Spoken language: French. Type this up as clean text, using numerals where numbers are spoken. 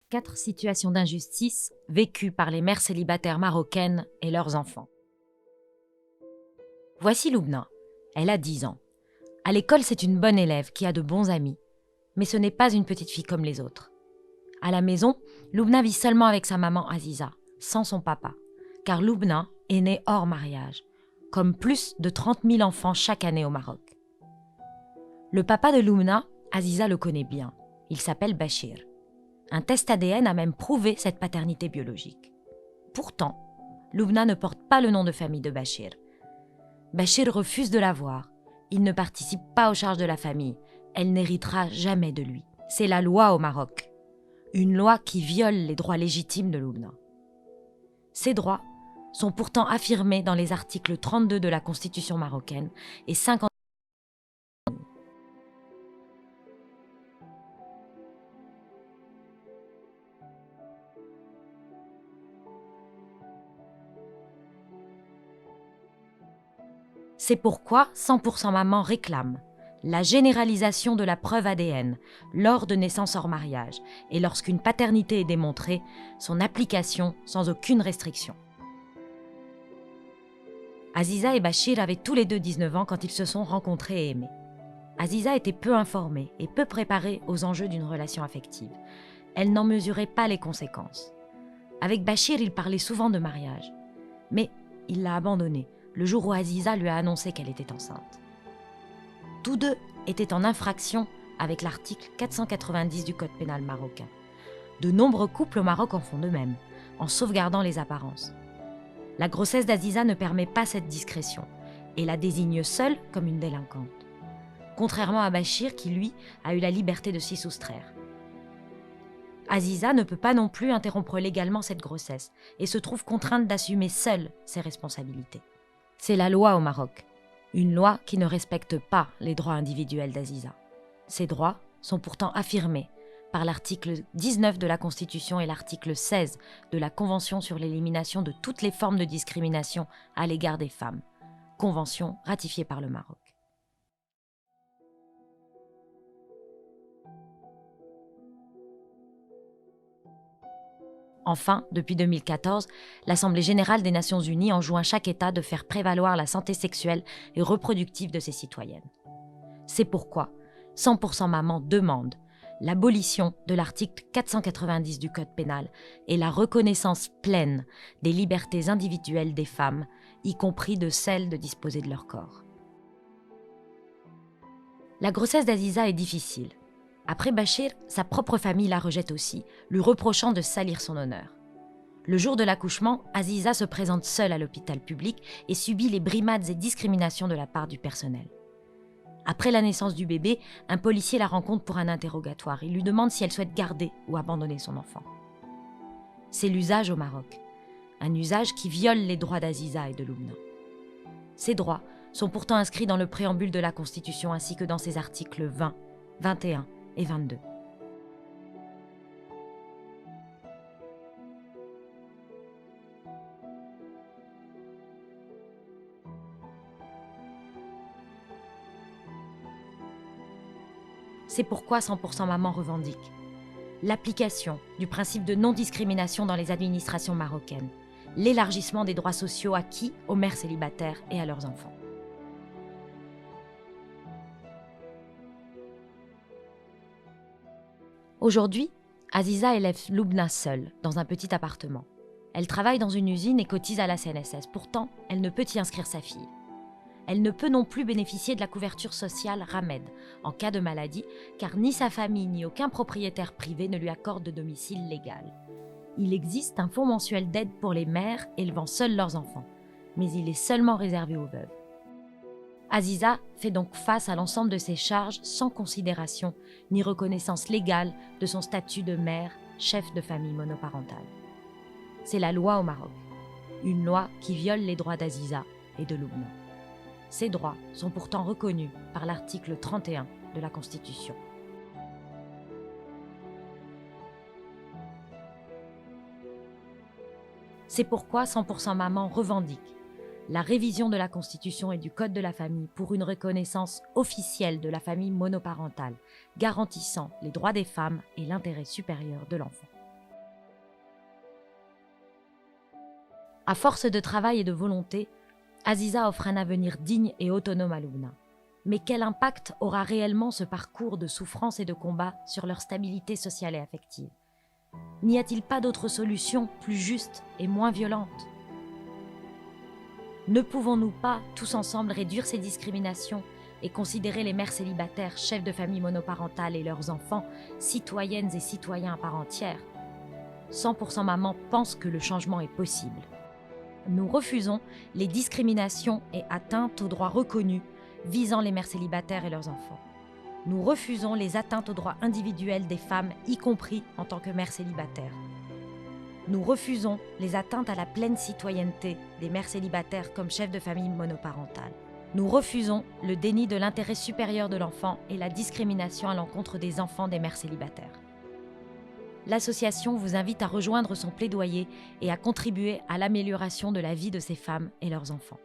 4 situations d'injustice vécues par les mères célibataires marocaines et leurs enfants. Voici Loubna. Elle a 10 ans. À l'école, c'est une bonne élève qui a de bons amis. Mais ce n'est pas une petite fille comme les autres. À la maison, Loubna vit seulement avec sa maman Aziza, sans son papa. Car Loubna est née hors mariage, comme plus de 30 000 enfants chaque année au Maroc. Le papa de Loubna, Aziza le connaît bien. Il s'appelle Bachir. Un test ADN a même prouvé cette paternité biologique. Pourtant, Loubna ne porte pas le nom de famille de Bachir. Bachir refuse de l'avoir. Il ne participe pas aux charges de la famille. Elle n'héritera jamais de lui. C'est la loi au Maroc. Une loi qui viole les droits légitimes de Loubna. Ces droits sont pourtant affirmés dans les articles 32 de la Constitution marocaine et 50. C'est pourquoi 100% Maman réclame la généralisation de la preuve ADN lors de naissance hors mariage et lorsqu'une paternité est démontrée, son application sans aucune restriction. Aziza et Bachir avaient tous les deux 19 ans quand ils se sont rencontrés et aimés. Aziza était peu informée et peu préparée aux enjeux d'une relation affective. Elle n'en mesurait pas les conséquences. Avec Bachir, il parlait souvent de mariage. Mais il l'a abandonné le jour où Aziza lui a annoncé qu'elle était enceinte. Tous deux étaient en infraction avec l'article 490 du Code pénal marocain. De nombreux couples au Maroc en font de même, en sauvegardant les apparences. La grossesse d'Aziza ne permet pas cette discrétion et la désigne seule comme une délinquante. Contrairement à Bachir qui, lui, a eu la liberté de s'y soustraire. Aziza ne peut pas non plus interrompre légalement cette grossesse et se trouve contrainte d'assumer seule ses responsabilités. C'est la loi au Maroc. Une loi qui ne respecte pas les droits individuels d'Aziza. Ces droits sont pourtant affirmés par l'article 19 de la Constitution et l'article 16 de la Convention sur l'élimination de toutes les formes de discrimination à l'égard des femmes, convention ratifiée par le Maroc. Enfin, depuis 2014, l'Assemblée générale des Nations unies enjoint chaque État de faire prévaloir la santé sexuelle et reproductive de ses citoyennes. C'est pourquoi 100% Maman demande l'abolition de l'article 490 du Code pénal et la reconnaissance pleine des libertés individuelles des femmes, y compris de celles de disposer de leur corps. La grossesse d'Aziza est difficile. Après Bachir, sa propre famille la rejette aussi, lui reprochant de salir son honneur. Le jour de l'accouchement, Aziza se présente seule à l'hôpital public et subit les brimades et discriminations de la part du personnel. Après la naissance du bébé, un policier la rencontre pour un interrogatoire. Il lui demande si elle souhaite garder ou abandonner son enfant. C'est l'usage au Maroc, un usage qui viole les droits d'Aziza et de Loubna. Ces droits sont pourtant inscrits dans le préambule de la Constitution ainsi que dans ses articles 20, 21 et 22. C'est pourquoi 100% Maman revendique l'application du principe de non-discrimination dans les administrations marocaines, l'élargissement des droits sociaux acquis aux mères célibataires et à leurs enfants. Aujourd'hui, Aziza élève Loubna seule, dans un petit appartement. Elle travaille dans une usine et cotise à la CNSS. Pourtant, elle ne peut y inscrire sa fille. Elle ne peut non plus bénéficier de la couverture sociale Ramed en cas de maladie, car ni sa famille ni aucun propriétaire privé ne lui accorde de domicile légal. Il existe un fonds mensuel d'aide pour les mères élevant seules leurs enfants, mais il est seulement réservé aux veuves. Aziza fait donc face à l'ensemble de ses charges sans considération ni reconnaissance légale de son statut de mère, chef de famille monoparentale. C'est la loi au Maroc, une loi qui viole les droits d'Aziza et de Loubna. Ces droits sont pourtant reconnus par l'article 31 de la Constitution. C'est pourquoi 100% Maman revendique la révision de la Constitution et du Code de la famille pour une reconnaissance officielle de la famille monoparentale, garantissant les droits des femmes et l'intérêt supérieur de l'enfant. À force de travail et de volonté, Aziza offre un avenir digne et autonome à Lubna. Mais quel impact aura réellement ce parcours de souffrance et de combat sur leur stabilité sociale et affective? N'y a-t-il pas d'autre solution plus juste et moins violente? Ne pouvons-nous pas, tous ensemble, réduire ces discriminations et considérer les mères célibataires, chefs de famille monoparentales et leurs enfants, citoyennes et citoyens à part entière? 100% Maman pense que le changement est possible. Nous refusons les discriminations et atteintes aux droits reconnus visant les mères célibataires et leurs enfants. Nous refusons les atteintes aux droits individuels des femmes, y compris en tant que mères célibataires. Nous refusons les atteintes à la pleine citoyenneté des mères célibataires comme chefs de famille monoparentales. Nous refusons le déni de l'intérêt supérieur de l'enfant et la discrimination à l'encontre des enfants des mères célibataires. L'association vous invite à rejoindre son plaidoyer et à contribuer à l'amélioration de la vie de ces femmes et leurs enfants.